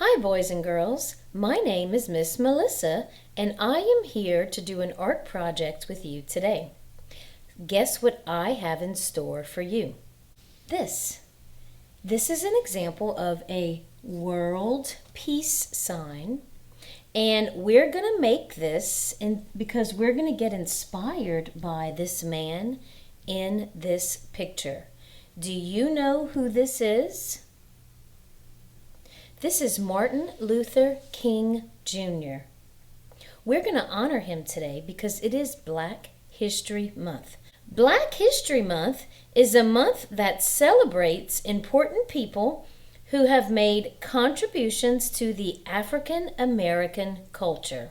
Hi, boys and girls. My name is Miss Melissa, and I am here to do an art project with you today. Guess what I have in store for you? This. This is an example of a world peace sign, and we're going to make this because we're going to get inspired by this man in this picture. Do you know who this is? This is Martin Luther King Jr. We're going to honor him today because it is Black History Month. Black History Month is a month that celebrates important people who have made contributions to the African American culture,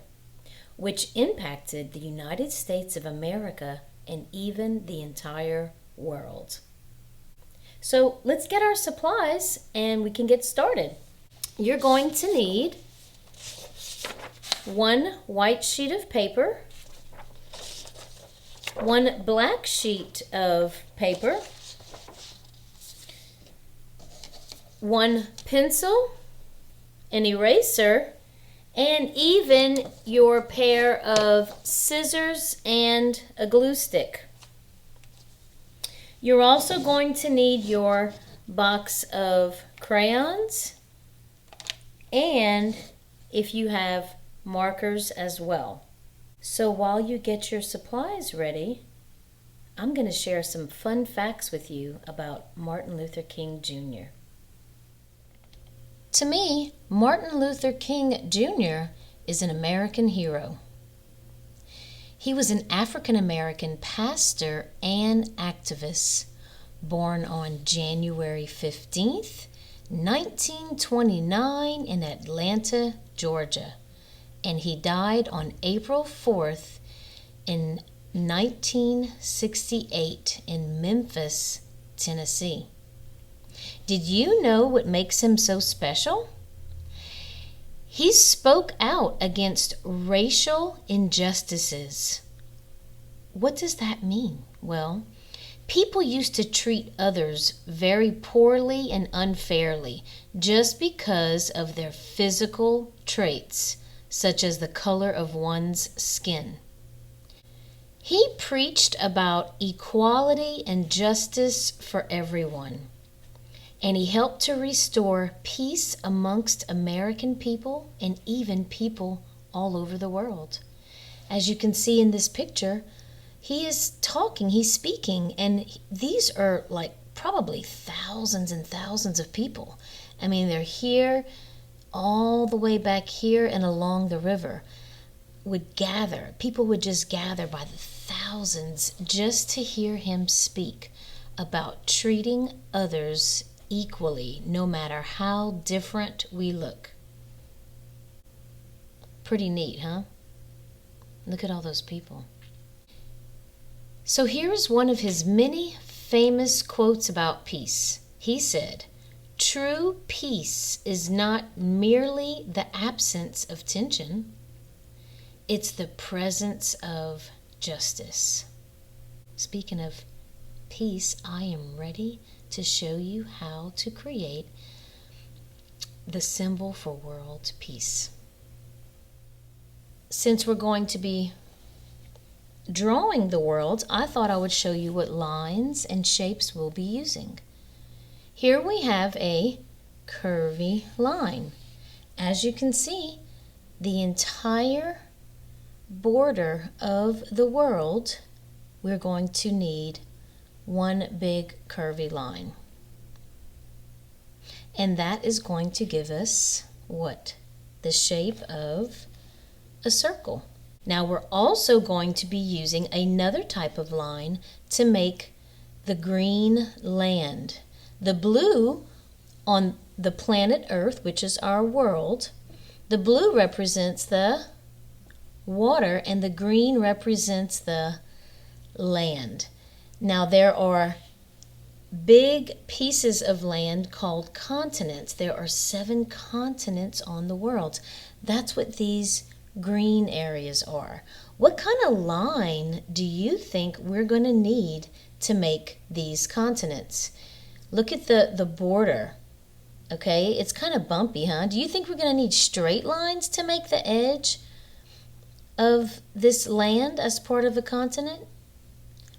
which impacted the United States of America and even the entire world. So let's get our supplies and we can get started. You're going to need one white sheet of paper, one black sheet of paper, one pencil, an eraser, and even your pair of scissors and a glue stick. You're also going to need your box of crayons, and if you have markers as well. So while you get your supplies ready, I'm going to share some fun facts with you about Martin Luther King Jr. To me, Martin Luther King Jr. is an American hero. He was an African American pastor and activist born on January 15th, 1929 in Atlanta, Georgia, and he died on April 4th in 1968 in Memphis, Tennessee. Did you know what makes him so special? He spoke out against racial injustices. What does that mean? Well, people used to treat others very poorly and unfairly just because of their physical traits, such as the color of one's skin. He preached about equality and justice for everyone, and he helped to restore peace amongst American people and even people all over the world. As you can see in this picture, he is talking, he's speaking, and these are like probably thousands and thousands of people. I mean, they're here, all the way back here and along the river would gather. People would just gather by the thousands just to hear him speak about treating others equally, no matter how different we look. Pretty neat, huh? Look at all those people. So here's one of his many famous quotes about peace. He said, "True peace is not merely the absence of tension, it's the presence of justice." Speaking of peace, I am ready to show you how to create the symbol for world peace. Since we're going to be drawing the world, I thought I would show you what lines and shapes we'll be using. Here we have a curvy line. As you can see, the entire border of the world, we're going to need one big curvy line. And that is going to give us what? The shape of a circle. Now we're also going to be using another type of line to make the green land. The blue on the planet Earth, which is our world, the blue represents the water and the green represents the land. Now there are big pieces of land called continents. There are 7 continents on the world. That's what these green areas are. What kind of line do you think we're going to need to make these continents? Look at the border Okay, it's kind of bumpy, huh? Do you think we're going to need straight lines to make the edge of this land as part of a continent?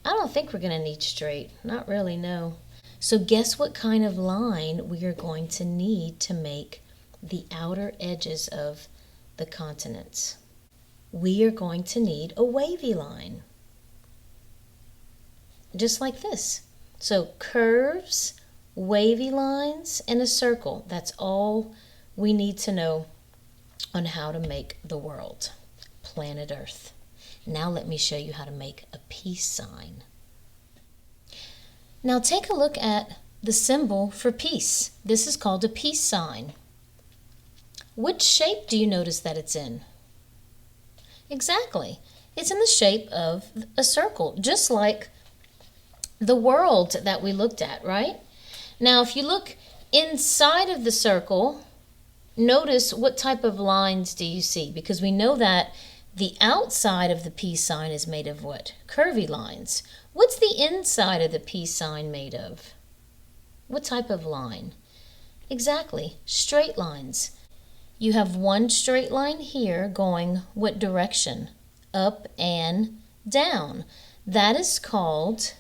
I don't think we're going to need straight. Not really, no. So guess what kind of line we are going to need to make the outer edges of the continents? We are going to need a wavy line. Just like this. So curves, wavy lines, and a circle. That's all we need to know on how to make the world, planet Earth. Now let me show you how to make a peace sign. Now take a look at the symbol for peace. This is called a peace sign. Which shape do you notice that it's in? Exactly. It's in the shape of a circle, just like the world that we looked at, right? Now, if you look inside of the circle, notice what type of lines do you see? Because we know that the outside of the peace sign is made of what? Curvy lines. What's the inside of the peace sign made of? What type of line? Exactly, straight lines. You have one straight line here going what direction? Up and down. That is called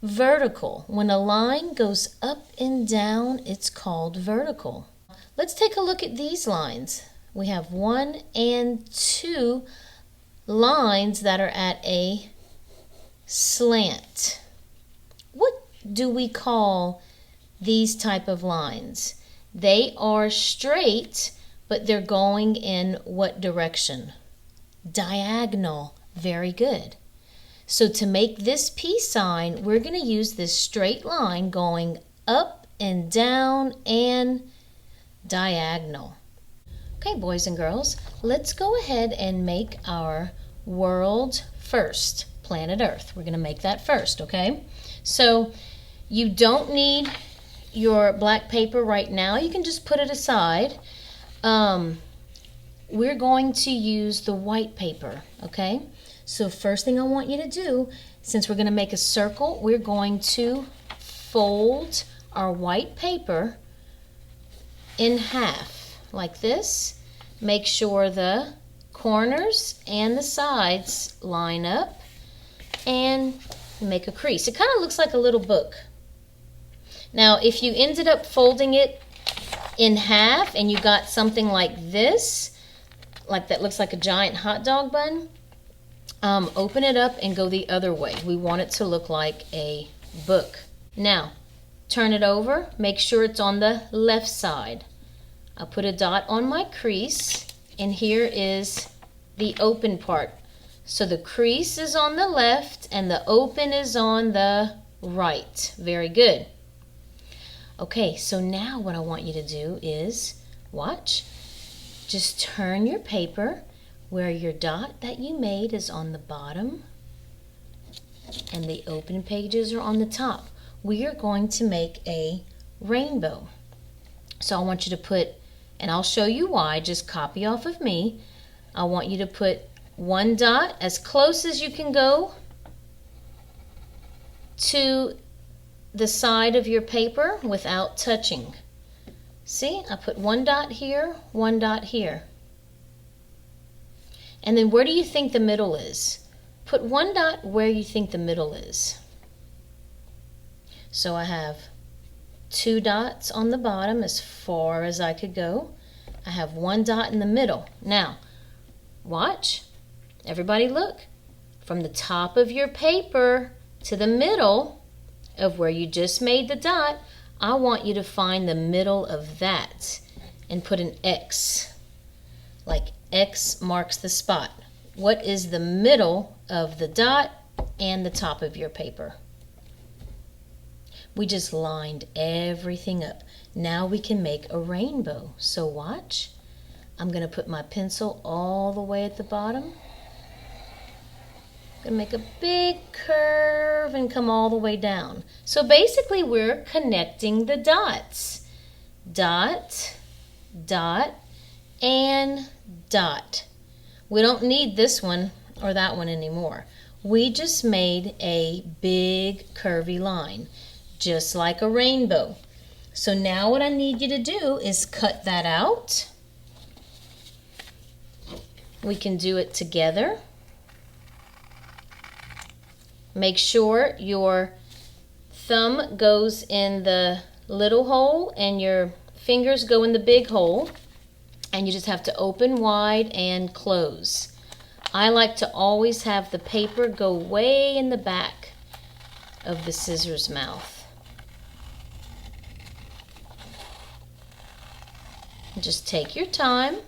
vertical. When a line goes up and down, it's called vertical. Let's take a look at these lines. We have 1 and 2 lines that are at a slant. What do we call these type of lines? They are straight, but they're going in what direction? Diagonal. Very good. So to make this peace sign, we're going to use this straight line going up and down and diagonal. Okay, boys and girls, let's go ahead and make our world first, planet Earth. We're going to make that first, okay? So you don't need your black paper right now. You can just put it aside. We're going to use the white paper, okay? So first thing I want you to do, since we're going to make a circle, we're going to fold our white paper in half, like this. Make sure the corners and the sides line up and make a crease. It kind of looks like a little book. Now, if you ended up folding it in half and you got something like this, like that looks like a giant hot dog bun, open it up and go the other way. We want it to look like a book. Now, turn it over. Make sure it's on the left side. I'll put a dot on my crease, and here is the open part. So the crease is on the left and the open is on the right. Very good. Okay, so now what I want you to do is, watch, just turn your paper where your dot that you made is on the bottom and the open pages are on the top. We are going to make a rainbow. So I want you to put, and I'll show you why, just copy off of me. I want you to put one dot as close as you can go to the side of your paper without touching. See, I put one dot here, one dot here. And then where do you think the middle is? Put one dot where you think the middle is. So I have 2 dots on the bottom as far as I could go. I have 1 dot in the middle. Now, watch. Everybody look. From the top of your paper to the middle of where you just made the dot, I want you to find the middle of that and put an X. Like X marks the spot. What is the middle of the dot and the top of your paper? We just lined everything up. Now we can make a rainbow. So watch. I'm going to put my pencil all the way at the bottom. I'm going to make a big curve and come all the way down. So basically we're connecting the dots. Dot, dot, and dot. We don't need this one or that one anymore. We just made a big curvy line, just like a rainbow. So now what I need you to do is cut that out. We can do it together. Make sure your thumb goes in the little hole and your fingers go in the big hole, and you just have to open wide and close. I like to always have the paper go way in the back of the scissors mouth. Just take your time.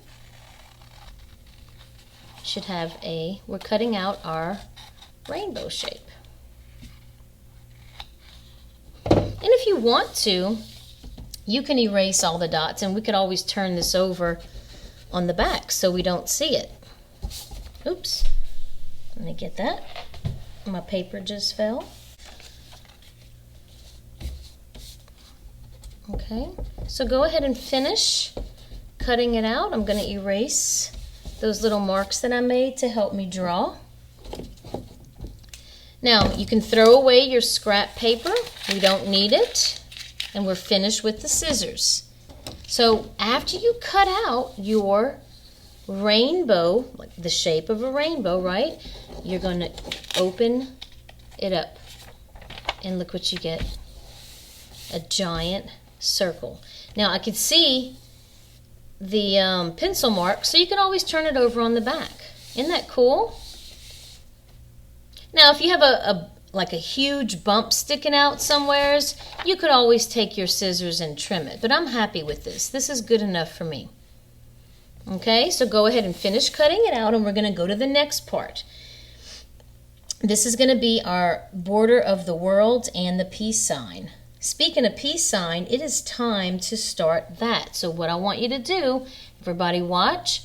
Should have we're cutting out our rainbow shape. And if you want to, you can erase all the dots, and we could always turn this over on the back so we don't see it. Oops, let me get that. My paper just fell. Okay, so go ahead and finish cutting it out. I'm going to erase those little marks that I made to help me draw. Now, you can throw away your scrap paper. We don't need it. And we're finished with the scissors. So after you cut out your rainbow, like the shape of a rainbow, right? You're going to open it up. And look what you get. A giant circle. Now, I could see the pencil mark, so you can always turn it over on the back. Isn't that cool? Now, if you have like a huge bump sticking out somewheres, you could always take your scissors and trim it. But I'm happy with this. This is good enough for me. Okay, so go ahead and finish cutting it out, and we're going to go to the next part. This is going to be our border of the world and the peace sign. Speaking of peace sign, it is time to start that. So what I want you to do, everybody watch,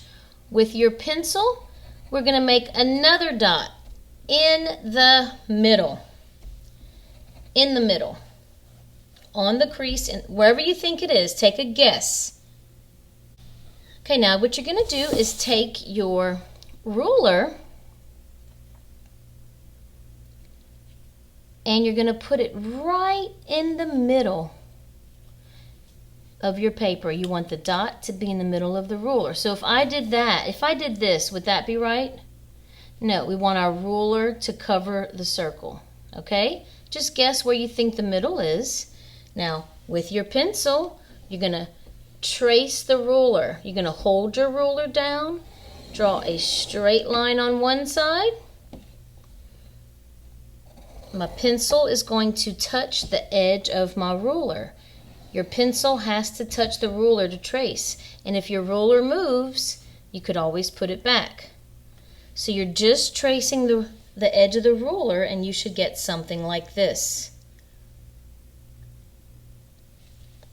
with your pencil, we're going to make another dot in the middle. In the middle. On the crease, and wherever you think it is, take a guess. Okay, now what you're going to do is take your ruler and you're going to put it right in the middle of your paper. You want the dot to be in the middle of the ruler. So if I did this, would that be right? No, we want our ruler to cover the circle. Okay? Just guess where you think the middle is. Now, with your pencil, you're going to trace the ruler. You're going to hold your ruler down, draw a straight line on one side. My pencil is going to touch the edge of my ruler. Your pencil has to touch the ruler to trace. And if your ruler moves, you could always put it back. So you're just tracing the edge of the ruler, and you should get something like this.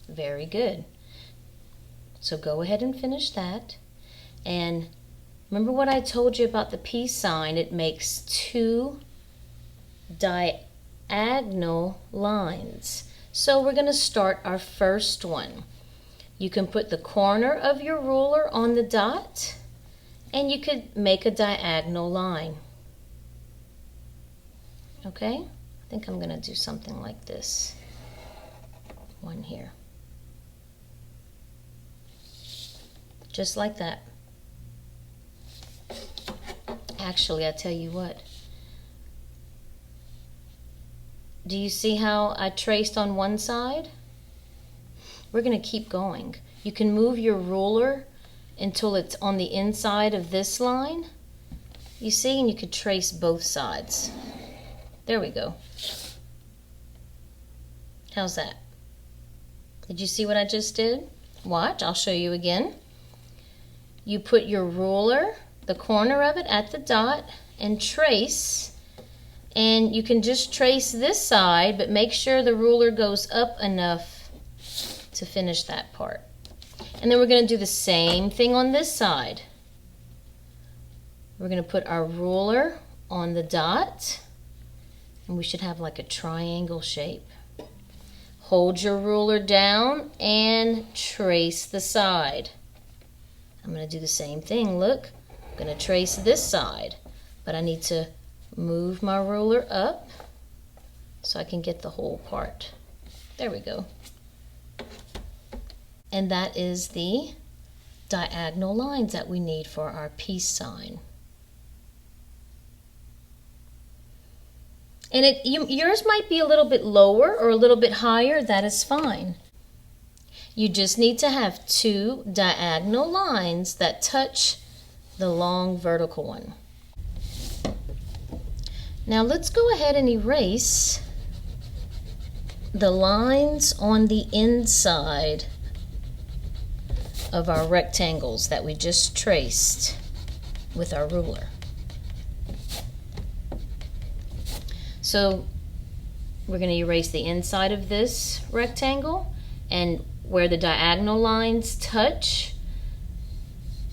Very good. So go ahead and finish that. And remember what I told you about the peace sign? It makes two diagonal lines. So we're going to start our first one. You can put the corner of your ruler on the dot, and you could make a diagonal line. Okay? I think I'm going to do something like this. One here. Just like that. Actually, I tell you what. Do you see how I traced on one side? We're going to keep going. You can move your ruler until it's on the inside of this line. You see, and you could trace both sides. There we go. How's that? Did you see what I just did? Watch, I'll show you again. You put your ruler, the corner of it, at the dot and trace. And you can just trace this side, but make sure the ruler goes up enough to finish that part. And then we're going to do the same thing on this side. We're going to put our ruler on the dot, and we should have like a triangle shape. Hold your ruler down and trace the side. I'm going to do the same thing. Look, I'm going to trace this side, but I need to move my ruler up so I can get the whole part. There we go. And that is the diagonal lines that we need for our peace sign. And yours might be a little bit lower or a little bit higher. That is fine. You just need to have 2 diagonal lines that touch the long vertical one. Now let's go ahead and erase the lines on the inside of our rectangles that we just traced with our ruler. So we're going to erase the inside of this rectangle, and where the diagonal lines touch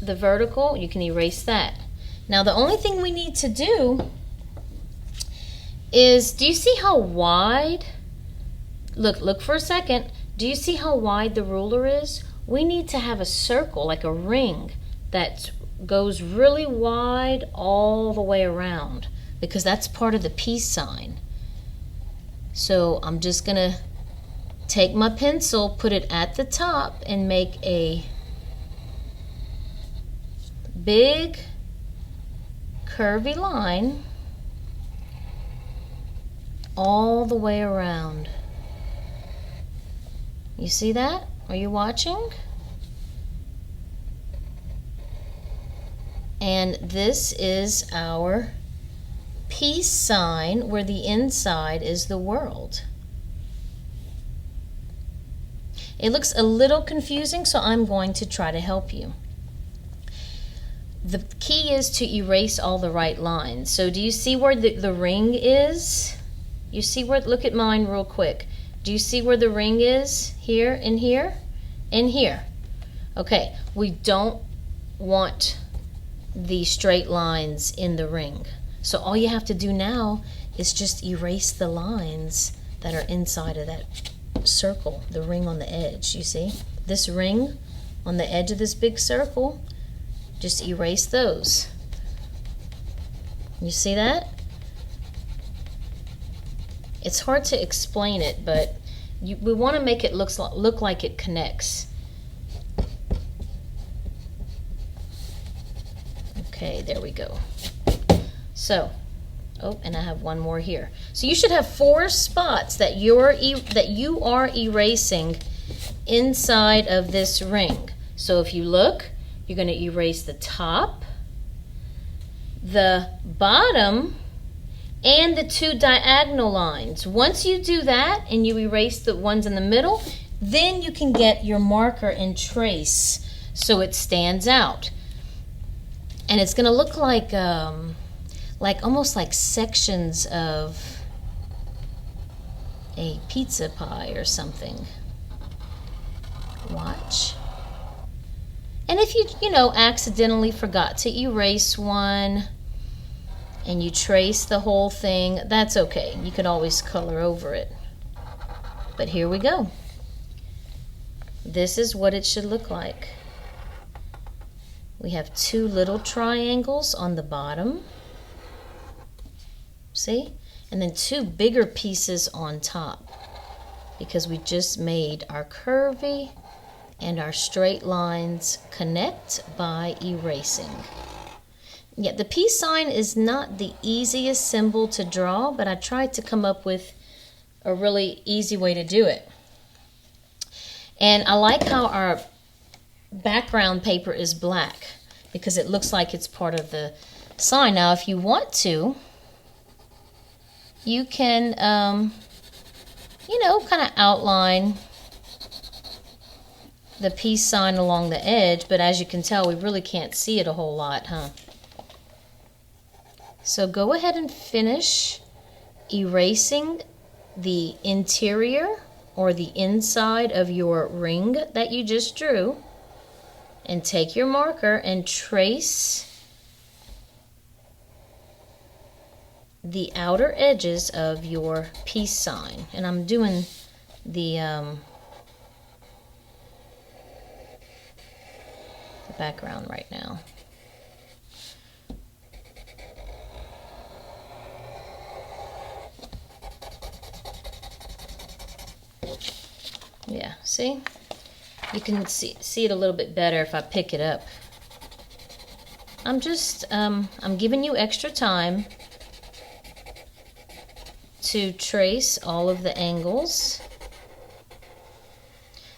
the vertical, you can erase that. Now the only thing we need to do is, do you see how wide, look for a second, do you see how wide the ruler is? We need to have a circle, like a ring, that goes really wide all the way around, because that's part of the peace sign. So I'm just going to take my pencil, put it at the top, and make a big curvy line all the way around. You see that? Are you watching? And this is our peace sign, where the inside is the world. It looks a little confusing, so I'm going to try to help you. The key is to erase all the right lines. So do you see where the ring is? You see where, look at mine real quick. Do you see where the ring is? Here and here and here. Okay, we don't want the straight lines in the ring. So all you have to do now is just erase the lines that are inside of that circle, the ring on the edge. You see? This ring on the edge of this big circle, just erase those. You see that? It's hard to explain it, but we want to make it look like it connects. Okay, there we go. So, oh, and I have one more here. So you should have 4 spots that you are erasing inside of this ring. So if you look, you're going to erase the top, the bottom, and the 2 diagonal lines. Once you do that and you erase the ones in the middle, then you can get your marker and trace so it stands out. And it's going to look like almost like sections of a pizza pie or something. Watch. And if you accidentally forgot to erase one and you trace the whole thing, that's okay. You can always color over it. But here we go. This is what it should look like. We have 2 little triangles on the bottom. See? And then 2 bigger pieces on top, because we just made our curvy and our straight lines connect by erasing. Yeah, the peace sign is not the easiest symbol to draw, but I tried to come up with a really easy way to do it. And I like how our background paper is black, because it looks like it's part of the sign. Now, if you want to, you can, kind of outline the peace sign along the edge, but as you can tell, we really can't see it a whole lot, huh? So go ahead and finish erasing the interior or the inside of your ring that you just drew, and take your marker and trace the outer edges of your peace sign. And I'm doing the background right now. Yeah, see? You can see it a little bit better if I pick it up. I'm just, I'm giving you extra time to trace all of the angles.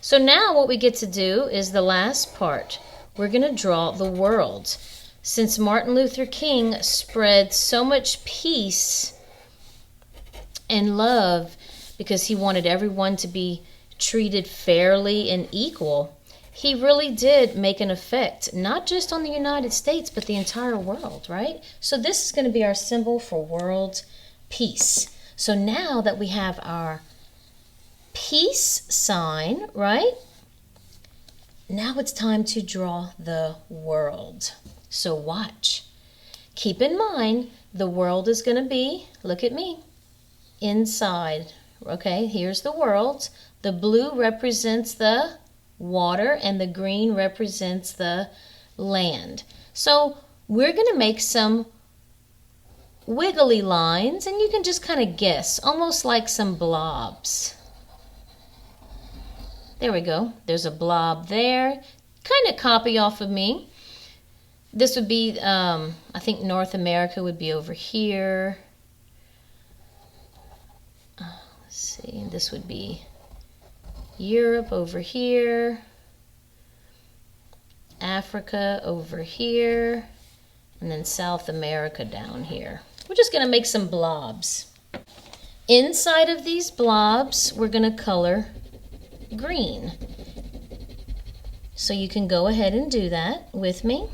So now what we get to do is the last part. We're going to draw the world. Since Martin Luther King spread so much peace and love because he wanted everyone to be treated fairly and equal, he really did make an effect, not just on the United States, but the entire world, right? So this is going to be our symbol for world peace. So now that we have our peace sign, right? Now it's time to draw the world. So watch. Keep in mind, the world is going to be, look at me, inside. Okay, here's the world. The blue represents the water and the green represents the land. So we're going to make some wiggly lines, and you can just kind of guess, almost like some blobs. There we go. There's a blob there. Kind of copy off of me. This would be, I think North America would be over here. Let's see, this would be Europe over here. Africa over here. And then South America down here. We're just going to make some blobs. Inside of these blobs, we're going to color green. So you can go ahead and do that with me.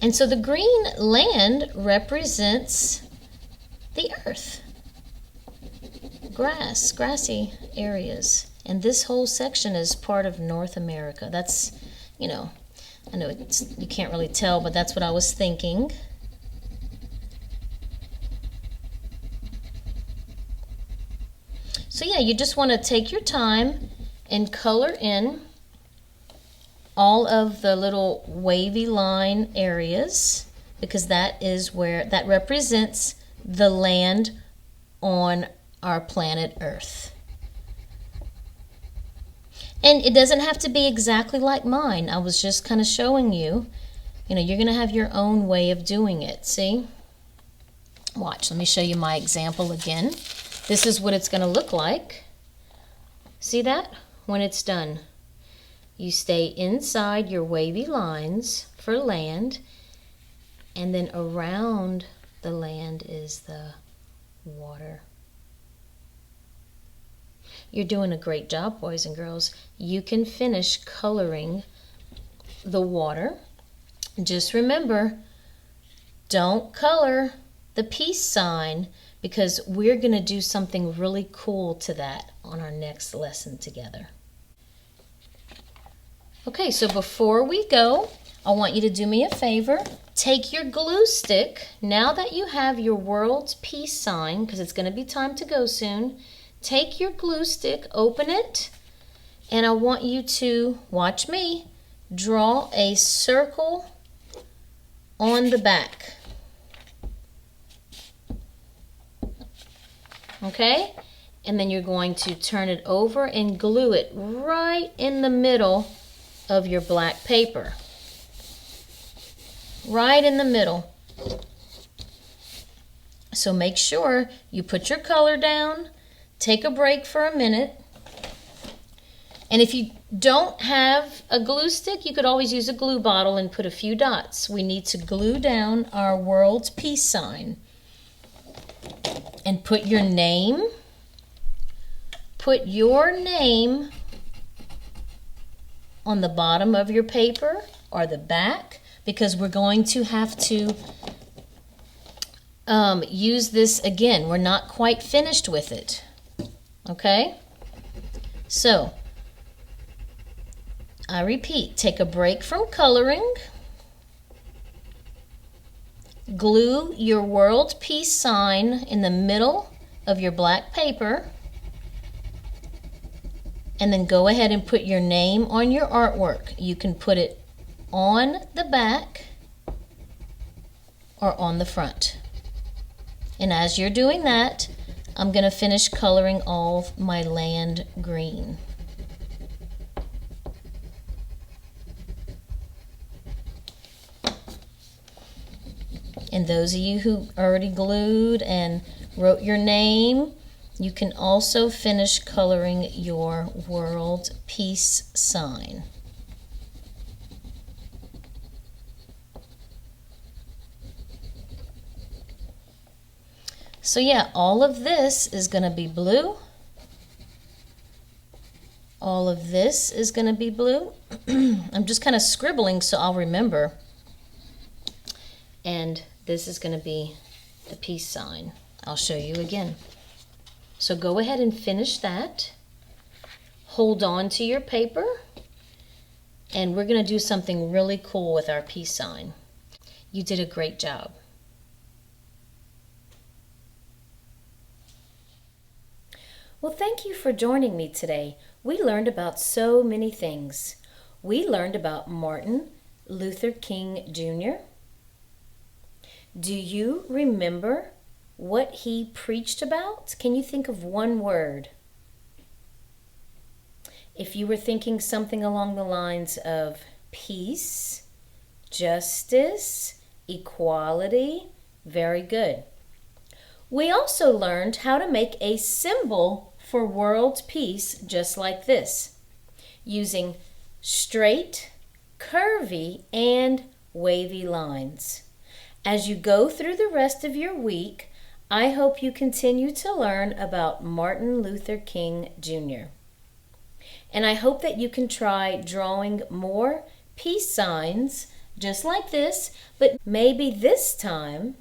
And so the green land represents the earth. Grass, grassy areas. And this whole section is part of North America. That's, you know, I know you can't really tell, but that's what I was thinking. So yeah, you just want to take your time and color in all of the little wavy line areas, because that is where, that represents the land on our planet Earth. And it doesn't have to be exactly like mine. I was just kind of showing you, you know, you're going to have your own way of doing it. See? Watch, let me show you my example again. This is what it's going to look like. See that? When it's done. You stay inside your wavy lines for land, and then around the land is the water. You're doing a great job, boys and girls. You can finish coloring the water. Just remember, don't color the peace sign, because we're going to do something really cool to that on our next lesson together. Okay, so before we go, I want you to do me a favor. Take your glue stick, now that you have your world's peace sign, because it's going to be time to go soon. Take your glue stick, open it, and I want you to, watch me, draw a circle on the back. Okay? And then you're going to turn it over and glue it right in the middle of your black paper. Right in the middle. So make sure you put your color down, take a break for a minute, and if you don't have a glue stick, you could always use a glue bottle and put a few dots. We need to glue down our world's peace sign. And put your name on the bottom of your paper or the back, because we're going to have to use this again. We're not quite finished with it. Okay? So, I repeat, take a break from coloring. Glue your world peace sign in the middle of your black paper, and then go ahead and put your name on your artwork. You can put it on the back or on the front. And as you're doing that, I'm going to finish coloring all of my land green. And those of you who already glued and wrote your name, you can also finish coloring your world peace sign. So yeah, all of this is going to be blue. All of this is going to be blue. I'm just kind of scribbling so I'll remember. And this is going to be the peace sign. I'll show you again. So go ahead and finish that. Hold on to your paper. And we're going to do something really cool with our peace sign. You did a great job. Well, thank you for joining me today. We learned about so many things. We learned about Martin Luther King Jr. Do you remember what he preached about? Can you think of one word? If you were thinking something along the lines of peace, justice, equality, very good. We also learned how to make a symbol for world peace just like this, using straight, curvy, and wavy lines. As you go through the rest of your week, I hope you continue to learn about Martin Luther King Jr. And I hope that you can try drawing more peace signs just like this, but maybe this time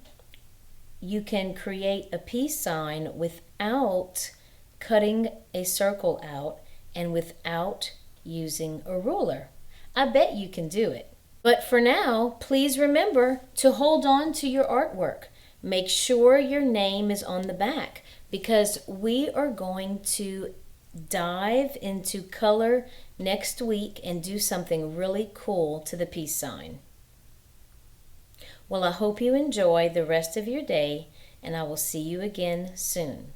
you can create a peace sign without cutting a circle out and without using a ruler. I bet you can do it. But for now, please remember to hold on to your artwork. Make sure your name is on the back because we are going to dive into color next week and do something really cool to the peace sign. Well, I hope you enjoy the rest of your day, and I will see you again soon.